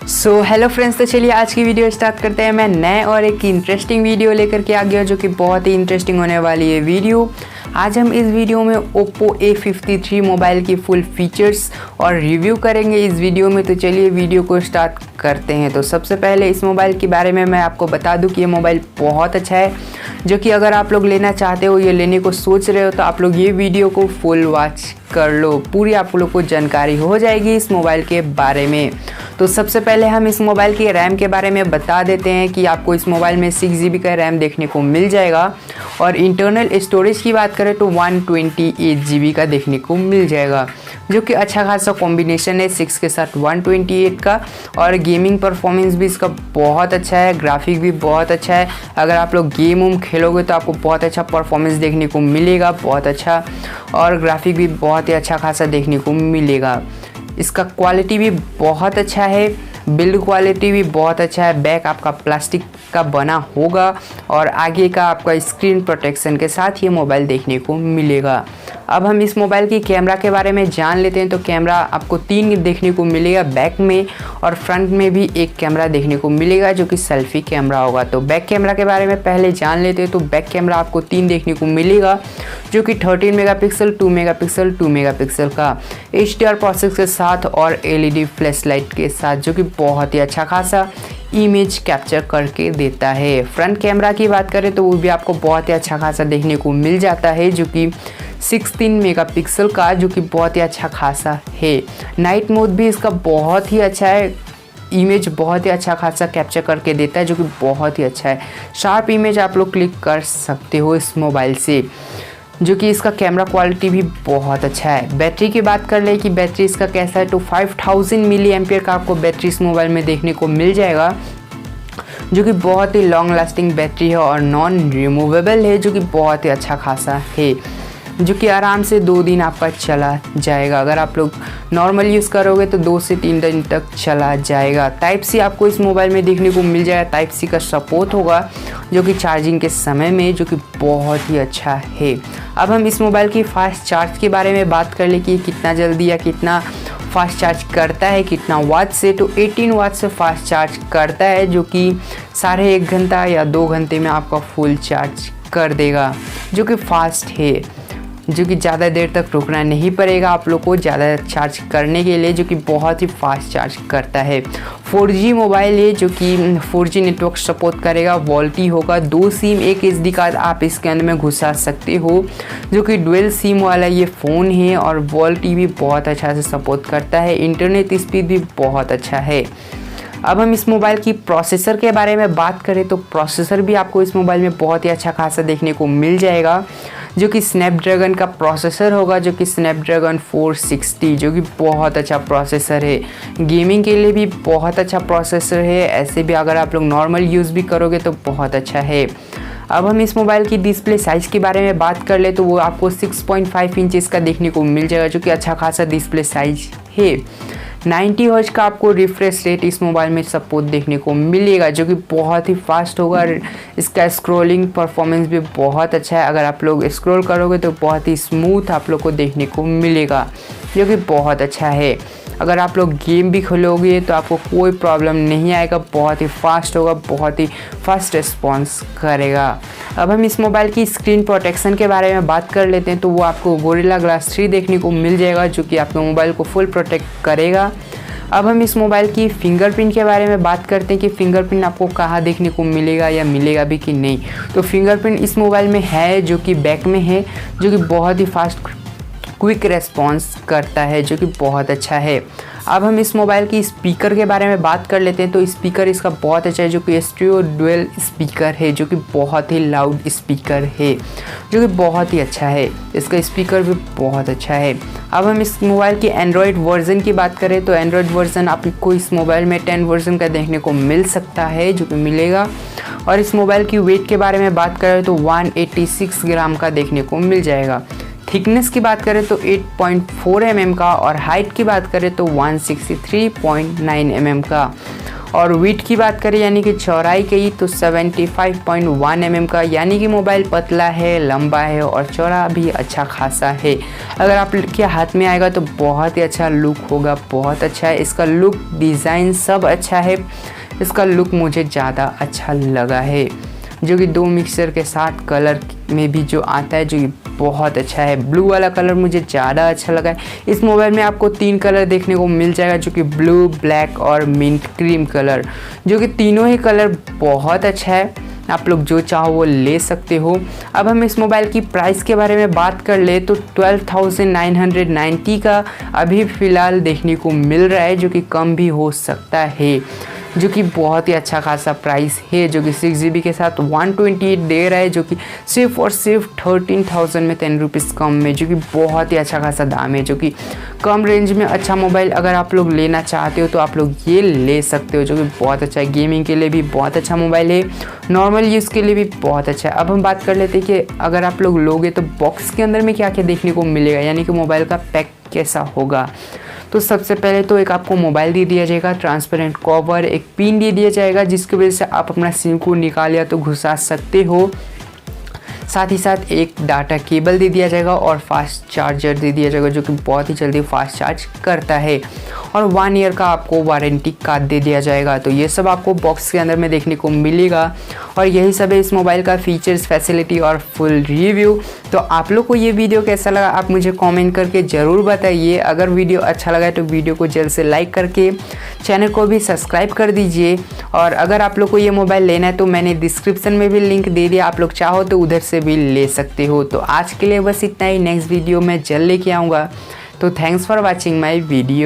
Hello friends, तो चलिए आज की वीडियो स्टार्ट करते हैं। मैं नए और एक इंटरेस्टिंग वीडियो लेकर के आ गया जो कि बहुत ही इंटरेस्टिंग होने वाली है वीडियो। आज हम इस वीडियो में Oppo A53 मोबाइल की फुल फीचर्स और रिव्यू करेंगे इस वीडियो में। तो चलिए वीडियो को स्टार्ट करते हैं। तो सबसे पहले इस मोबाइल के बारे में मैं आपको बता दूं कि ये मोबाइल बहुत अच्छा है, जो कि अगर आप लोग लेना चाहते हो, ये लेने को सोच रहे हो, तो आप लोग ये वीडियो को फुल वॉच कर लो। पूरी आप लोग को जानकारी हो जाएगी इस मोबाइल के बारे में। तो सबसे पहले हम इस मोबाइल की रैम के बारे में बता देते हैं कि आपको इस मोबाइल में 6GB का रैम देखने को मिल जाएगा और इंटरनल स्टोरेज की बात करें तो 128GB का देखने को मिल जाएगा, जो कि अच्छा खासा कॉम्बिनेशन है 6 के साथ 128 का। और गेमिंग परफॉर्मेंस भी इसका बहुत अच्छा है, ग्राफिक भी बहुत अच्छा है। अगर आप लोग गेम खेलोगे तो आपको बहुत अच्छा परफॉर्मेंस देखने को मिलेगा, बहुत अच्छा, और ग्राफिक भी बहुत ही अच्छा खासा देखने को मिलेगा। इसका क्वालिटी भी बहुत अच्छा है, बिल्ड क्वालिटी भी बहुत अच्छा है। बैक आपका प्लास्टिक का बना होगा और आगे का आपका स्क्रीन प्रोटेक्शन के साथ ये मोबाइल देखने को मिलेगा। अब हम इस मोबाइल की कैमरा के बारे में जान लेते हैं। तो कैमरा आपको 3 देखने को मिलेगा बैक में, और फ्रंट में भी एक कैमरा देखने को मिलेगा जो कि सेल्फी कैमरा होगा। तो बैक कैमरा के बारे में पहले जान लेते हैं। तो बैक कैमरा आपको 3 देखने को मिलेगा, जो कि 13 मेगापिक्सल, 2 मेगापिक्सल, 2 मेगापिक्सल का HDR प्रोसेस के साथ और LED फ्लैश लाइट के साथ, जो कि बहुत ही अच्छा खासा इमेज कैप्चर करके देता है। फ्रंट कैमरा की बात करें तो वो भी आपको बहुत ही अच्छा खासा देखने को मिल जाता है, जो कि 16 मेगापिक्सल का, जो कि बहुत ही अच्छा खासा है। नाइट मोड भी इसका बहुत ही अच्छा है, इमेज बहुत ही अच्छा खासा कैप्चर करके देता है, जो कि बहुत ही अच्छा है। शार्प इमेज आप लोग क्लिक कर सकते हो इस मोबाइल से, जो कि इसका कैमरा क्वालिटी भी बहुत अच्छा है। बैटरी की बात कर ले कि बैटरी इसका कैसा है, तो 5000 मिली एम्पियर का आपको बैटरी इस मोबाइल में देखने को मिल जाएगा, जो कि बहुत ही लॉन्ग लास्टिंग बैटरी है और नॉन रिमूवेबल है, जो कि बहुत ही अच्छा खासा है, जो कि आराम से 2 दिन आपका चला जाएगा। अगर आप लोग नॉर्मल यूज़ करोगे तो 2 से 3 दिन तक चला जाएगा। टाइप सी आपको इस मोबाइल में देखने को मिल जाएगा, टाइप सी का सपोर्ट होगा, जो कि चार्जिंग के समय में, जो कि बहुत ही अच्छा है। अब हम इस मोबाइल की फास्ट चार्ज के बारे में बात कर ले कि कितना जल्दी या कितना फास्ट चार्ज करता है, कितना वाट से। तो 18 वाट से फास्ट चार्ज करता है, जो कि 1.5 घंटा या 2 घंटे में आपका फुल चार्ज कर देगा, जो कि फास्ट है, जो कि ज़्यादा देर तक रुकना नहीं पड़ेगा आप लोग को ज़्यादा चार्ज करने के लिए, जो कि बहुत ही फास्ट चार्ज करता है। 4G मोबाइल है, जो कि 4G नेटवर्क सपोर्ट करेगा, वॉल्टी होगा। 2 सिम, एक SD कार्ड आप इसके अंदर में घुसा सकते हो, जो कि डुअल सिम वाला ये फ़ोन है, और वॉल्टी भी बहुत अच्छा से सपोर्ट करता है। इंटरनेट स्पीड भी बहुत अच्छा है। अब हम इस मोबाइल की प्रोसेसर के बारे में बात करें तो प्रोसेसर भी आपको इस मोबाइल में बहुत ही अच्छा खासा देखने को मिल जाएगा, जो कि स्नैपड्रैगन का प्रोसेसर होगा, जो कि स्नैपड्रैगन 460, जो कि बहुत अच्छा प्रोसेसर है। गेमिंग के लिए भी बहुत अच्छा प्रोसेसर है, ऐसे भी अगर आप लोग नॉर्मल यूज़ भी करोगे तो बहुत अच्छा है। अब हम इस मोबाइल की डिस्प्ले साइज़ के बारे में बात कर ले तो वो आपको 6.5 इंचेस का देखने को मिल जाएगा, जो कि अच्छा खासा डिस्प्ले साइज है। 90 हर्ट्ज का आपको रिफ्रेश रेट इस मोबाइल में सपोर्ट देखने को मिलेगा, जो कि बहुत ही फास्ट होगा। इसका स्क्रॉलिंग परफॉर्मेंस भी बहुत अच्छा है, अगर आप लोग स्क्रॉल करोगे तो बहुत ही स्मूथ आप लोग को देखने को मिलेगा, जो कि बहुत अच्छा है। अगर आप लोग गेम भी खेलोगे तो आपको कोई प्रॉब्लम नहीं आएगा, बहुत ही फास्ट होगा, बहुत ही फास्ट रिस्पॉन्स करेगा। अब हम इस मोबाइल की स्क्रीन प्रोटेक्शन के बारे में बात कर लेते हैं। तो वो आपको गोरिल्ला ग्लास 3 देखने को मिल जाएगा, जो कि आपके मोबाइल को फुल प्रोटेक्ट करेगा। अब हम इस मोबाइल की फिंगरप्रिंट के बारे में बात करते हैं कि फिंगरप्रिंट आपको कहाँ देखने को मिलेगा या मिलेगा भी कि नहीं। तो फिंगरप्रिंट इस मोबाइल में है, जो कि बैक में है, जो कि बहुत ही फास्ट क्विक रेस्पॉन्स करता है, जो कि बहुत अच्छा है। अब हम इस मोबाइल की स्पीकर के बारे में बात कर लेते हैं। तो स्पीकर इसका बहुत अच्छा है, जो कि स्टीरियो डुअल स्पीकर है, जो कि बहुत ही लाउड स्पीकर है, जो कि बहुत ही अच्छा है। इसका स्पीकर भी बहुत अच्छा है। अब हम इस मोबाइल की एंड्रॉयड वर्जन की बात करें तो एंड्रॉयड वर्जन आपको इस मोबाइल में 10 वर्जन का देखने को मिल सकता है, जो कि मिलेगा। और इस मोबाइल की वेट के बारे में बात करें तो 186 ग्राम का देखने को मिल जाएगा। थिकनेस की बात करें तो 8.4 mm का, और हाइट की बात करें तो 163.9 mm का। और वेट की बात करें यानी कि चौड़ाई की तो 75.1 mm का, यानी कि मोबाइल पतला है, लंबा है और चौड़ा भी अच्छा खासा है। अगर आपके हाथ में आएगा तो बहुत ही अच्छा लुक होगा, बहुत अच्छा है। इसका लुक, डिज़ाइन सब अच्छा है। इसका लुक मुझे ज़्यादा अच्छा लगा है, जो कि 2 मिक्सर के साथ कलर में भी जो आता है, जो कि बहुत अच्छा है। ब्लू वाला कलर मुझे ज़्यादा अच्छा लगा है। इस मोबाइल में आपको 3 कलर देखने को मिल जाएगा, जो कि ब्लू, ब्लैक और मिंट क्रीम कलर, जो कि तीनों ही कलर बहुत अच्छा है। आप लोग जो चाहो वो ले सकते हो। अब हम इस मोबाइल की प्राइस के बारे में बात कर ले तो 12,990 का अभी फ़िलहाल देखने को मिल रहा है, जो कि कम भी हो सकता है, जो कि बहुत ही अच्छा खासा प्राइस है। जो कि 6GB के साथ 128 दे रहा है, जो कि सिर्फ और सिर्फ 13,000 में 10 रुपीज़ कम में, जो कि बहुत ही अच्छा खासा दाम है। जो कि कम रेंज में अच्छा मोबाइल अगर आप लोग लेना चाहते हो तो आप लोग ये ले सकते हो, जो कि बहुत अच्छा है। गेमिंग के लिए भी बहुत अच्छा मोबाइल है, नॉर्मल यूज़ के लिए भी बहुत अच्छा है। अब हम बात कर लेते हैं कि अगर आप लोग लोगे तो बॉक्स के अंदर में क्या क्या देखने को मिलेगा, यानी कि मोबाइल का पैक कैसा होगा। तो सबसे पहले तो एक आपको मोबाइल दे दिया जाएगा, ट्रांसपेरेंट कवर, एक पिन दे दिया जाएगा जिसकी वजह से आप अपना सिम को निकाल या तो घुसा सकते हो। साथ ही साथ एक डाटा केबल दे दिया जाएगा और फास्ट चार्जर दे दिया जाएगा, जो कि बहुत ही जल्दी फास्ट चार्ज करता है। और 1 ईयर का आपको वारंटी कार्ड दे दिया जाएगा। तो ये सब आपको बॉक्स के अंदर में देखने को मिलेगा और यही सब है इस मोबाइल का फीचर्स, फैसिलिटी और फुल रिव्यू। तो आप लोग को ये वीडियो कैसा लगा आप मुझे कमेंट करके ज़रूर बताइए। अगर वीडियो अच्छा लगा तो वीडियो को जल्द से लाइक करके चैनल को भी सब्सक्राइब कर दीजिए। और अगर आप लोग को ये मोबाइल लेना है तो मैंने डिस्क्रिप्शन में भी लिंक दे दिया, आप लोग चाहो तो उधर से भी ले सकते हो। तो आज के लिए बस इतना ही, नेक्स्ट वीडियो में जल्द लेके आऊँगा। तो thanks for watching my video.